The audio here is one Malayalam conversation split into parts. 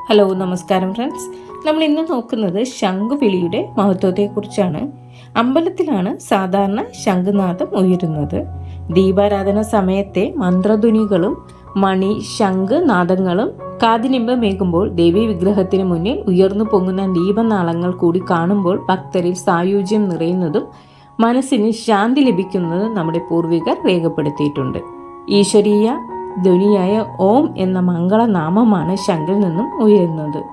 ഹലോ, നമസ്കാരം ഫ്രണ്ട്സ്. നമ്മൾ ഇന്ന് നോക്കുന്നത് ശംഖുവിളിയുടെ മഹത്വത്തെക്കുറിച്ചാണ്. അമ്പലത്തിലാണ് സാധാരണ ശംഖുനാദം ഉയരുന്നത്. ദീപാരാധന സമയത്തെ മന്ത്രധ്വനികളും മണി ശംഖ് നാദങ്ങളും കാതിനിമ്പമേകുമ്പോൾ ദേവീ വിഗ്രഹത്തിന് മുന്നിൽ ഉയർന്നു പൊങ്ങുന്ന ദീപനാളങ്ങൾ കൂടി കാണുമ്പോൾ ഭക്തരിൽ സായുജ്യം നിറയുന്നതും മനസ്സിന് ശാന്തി ലഭിക്കുന്നതും നമ്മുടെ പൂർവികർ രേഖപ്പെടുത്തിയിട്ടുണ്ട്. ഈശ്വരീയ ധ്വനിയായ ഓം എന്ന മംഗളനാമമാണ് ശംഖിൽ നിന്നും ഉയരുന്നത്.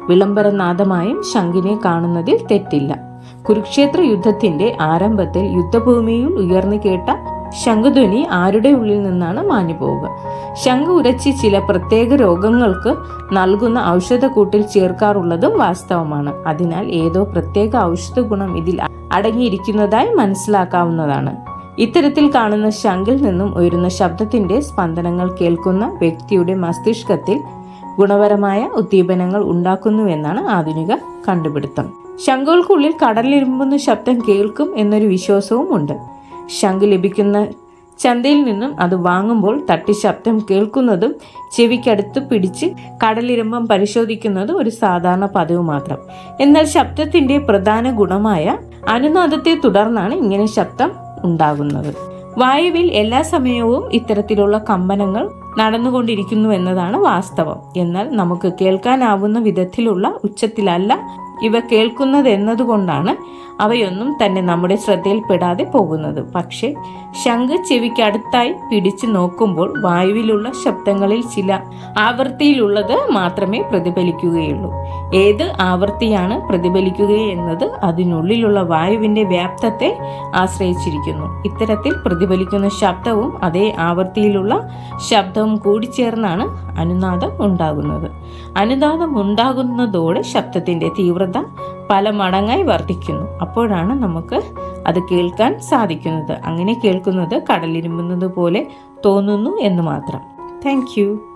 വിളംബരനാദമായും ശംഖിനെ കാണുന്നതിൽ തെറ്റില്ല. കുരുക്ഷേത്ര യുദ്ധത്തിന്റെ ആരംഭത്തിൽ യുദ്ധഭൂമിയിൽ ഉയർന്നു കേട്ട ശംഖുധ്വനി ആരുടെ ഉള്ളിൽ നിന്നാണ് മാഞ്ഞുപോവുക? ശംഖ് ഉരച്ച് ചില പ്രത്യേക രോഗങ്ങൾക്ക് നൽകുന്ന ഔഷധക്കൂട്ടിൽ ചേർക്കാറുള്ളതും വാസ്തവമാണ്. അതിനാൽ ഏതോ പ്രത്യേക ഔഷധ ഗുണം ഇതിൽ അടങ്ങിയിരിക്കുന്നതായി മനസ്സിലാക്കാവുന്നതാണ്. ഇത്തരത്തിൽ കാണുന്ന ശംഖിൽ നിന്നും ഉയരുന്ന ശബ്ദത്തിന്റെ സ്പന്ദനങ്ങൾ കേൾക്കുന്ന വ്യക്തിയുടെ മസ്തിഷ്കത്തിൽ ഗുണപരമായ ഉദ്ദീപനങ്ങൾ ഉണ്ടാക്കുന്നുവെന്നാണ് ആധുനിക കണ്ടുപിടുത്തം. ശംഖുകൾക്കുള്ളിൽ കടലിരുമ്പുന്ന ശബ്ദം കേൾക്കും എന്നൊരു വിശ്വാസവും ഉണ്ട്. ശംഖ് ലഭിക്കുന്ന ചന്തയിൽ നിന്നും അത് വാങ്ങുമ്പോൾ തട്ടി ശബ്ദം കേൾക്കുന്നതും ചെവിക്കടുത്ത് പിടിച്ച് കടലിരുമ്പം പരിശോധിക്കുന്നതും ഒരു സാധാരണ പതിവ് മാത്രം. എന്നാൽ ശബ്ദത്തിന്റെ പ്രധാന ഗുണമായ അനുനാദത്തെ തുടർന്നാണ് ഇങ്ങനെ ശബ്ദം ഉണ്ടാകുന്നത്. വായുവിൽ എല്ലാ സമയവും ഇത്തരത്തിലുള്ള കമ്പനങ്ങൾ നടന്നുകൊണ്ടിരിക്കുന്നു എന്നതാണ് വാസ്തവം. എന്നാൽ നമുക്ക് കേൾക്കാനാവുന്ന വിധത്തിലുള്ള ഉച്ചത്തിലല്ല ഇവ കേൾക്കുന്നത് എന്നതുകൊണ്ടാണ് അവയൊന്നും തന്നെ നമ്മുടെ ശ്രദ്ധയിൽപ്പെടാതെ പോകുന്നത്. പക്ഷേ ശംഖ് ചെവിക്കടുത്തായി പിടിച്ചു നോക്കുമ്പോൾ വായുവിലുള്ള ശബ്ദങ്ങളിൽ ചില ആവൃത്തിയിലുള്ളത് മാത്രമേ പ്രതിഫലിക്കുകയുള്ളൂ. ഏത് ആവൃത്തിയാണ് പ്രതിഫലിക്കുക എന്നത് അതിനുള്ളിലുള്ള വായുവിന്റെ വ്യാപ്തത്തെ ആശ്രയിച്ചിരിക്കുന്നു. ഇത്തരത്തിൽ പ്രതിഫലിക്കുന്ന ശബ്ദവും അതേ ആവൃത്തിയിലുള്ള ശബ്ദവും കൂടിച്ചേർന്നാണ് അനുനാദം ഉണ്ടാകുന്നത്. അനുനാദം ഉണ്ടാകുന്നതോടെ ശബ്ദത്തിന്റെ തീവ്രത പല മടങ്ങായി വർദ്ധിക്കുന്നു. അപ്പോഴാണ് നമുക്ക് അത് കേൾക്കാൻ സാധിക്കുന്നത്. അങ്ങനെ കേൾക്കുന്നത് കടലിരുമ്പുന്നത് പോലെ തോന്നുന്നു എന്ന് മാത്രം. താങ്ക്